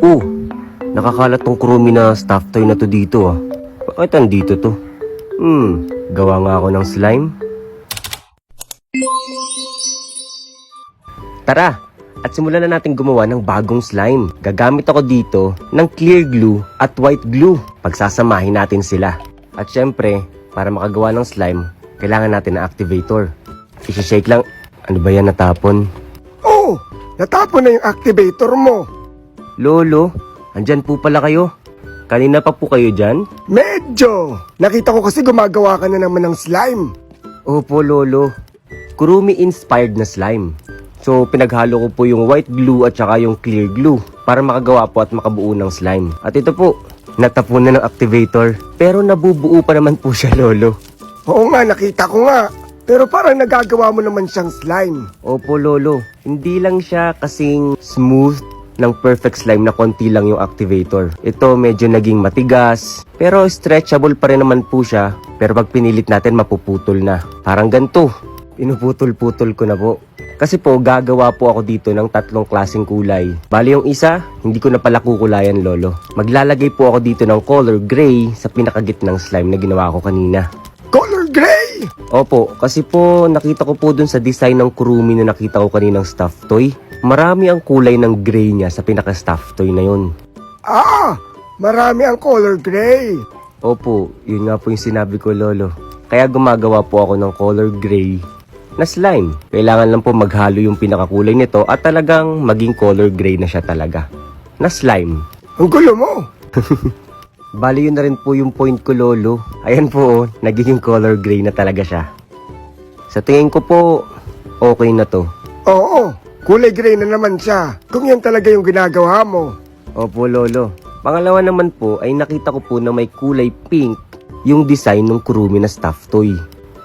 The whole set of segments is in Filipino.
Oh, nakakalat tong Kurumi na stuffed toy na to dito ah. Bakit andito to? Gawa nga ako ng slime. Tara, at simulan na natin gumawa ng bagong slime. Gagamit ako dito ng clear glue at white glue. Pagsasamahin natin sila. At syempre, para makagawa ng slime, kailangan natin ng activator. I-shake lang. Ano ba yan natapon? Oh, natapon na yung activator mo. Lolo, andyan po pala kayo. Kanina pa po kayo dyan? Medyo. Nakita ko kasi gumagawa ka na naman ng slime. Opo, Lolo. Kurumi-inspired na slime. So, pinaghalo ko po yung white glue at saka yung clear glue para makagawa po at makabuo ng slime. At ito po, natapunan ng activator. Pero nabubuo pa naman po siya, Lolo. Oo nga, nakita ko nga. Pero parang nagagawa mo naman siyang slime. Opo, Lolo. Hindi lang siya kasing smooth ng perfect slime na konti lang yung activator. Ito medyo naging matigas, pero stretchable pa rin naman po siya. Pero pag pinilit natin, mapuputol na. Parang ganito. Pinuputol-putol ko na po. Kasi po, gagawa po ako dito ng 3 klaseng kulay. Bali yung isa, hindi ko na pala kukulayan, Lolo. Maglalagay po ako dito ng color gray sa pinakagitnang slime na ginawa ko kanina. Color gray! Opo, kasi po nakita ko po dun sa design ng Kurumi na nakita ko kaninang stuffed toy. Marami ang kulay ng gray niya sa pinaka-stuffed toy na yun. Ah, marami ang color gray. Opo, yun nga po yung sinabi ko, Lolo. Kaya gumagawa po ako ng color gray na slime. Kailangan lang po maghalo yung pinakakulay nito at talagang maging color gray na siya talaga. Na slime. Ang gulo mo. Bali yun na rin po yung point ko, Lolo. Ayan po, nagiging color gray na talaga siya. Sa tingin ko po, okay na to. Oo, kulay gray na naman siya. Kung yan talaga yung ginagawa mo. Opo, Lolo. Pangalawa naman po ay nakita ko po na may kulay pink yung design ng Kurumi na stuffed toy.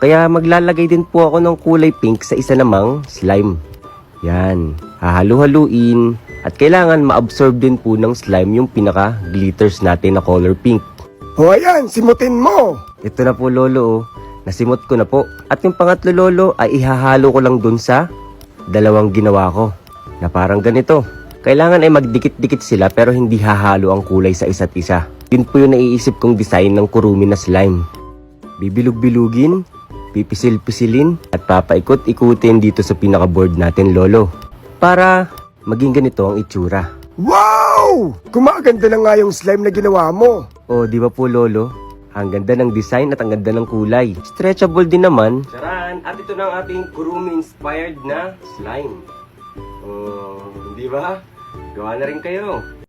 Kaya maglalagay din po ako ng kulay pink sa isa namang slime. Yan, hahalu-haluin. At kailangan ma-absorb din po ng slime yung pinaka-glitters natin na color pink. O ayan, simutin mo. Ito na po, Lolo. Nasimot ko na po. At yung pangatlo, Lolo, ay ihahalo ko lang dun sa 2 ginawa ko. Na parang ganito. Kailangan ay magdikit-dikit sila pero hindi hahalo ang kulay sa isa't isa. Yun po yung naiisip kong design ng Kurumi na slime. Bibilug-bilugin, pipisil-pisilin, at papaikot-ikutin dito sa pinaka-board natin, Lolo. Para maging ganito ang itsura. Wow! Gumaganda na nga yung slime na ginawa mo. O, di ba po, Lolo? Ang ganda ng design at ang ganda ng kulay. Stretchable din naman. Charan! At ito na ang ating Kurumi-inspired na slime. Di ba? Gawa na rin kayo.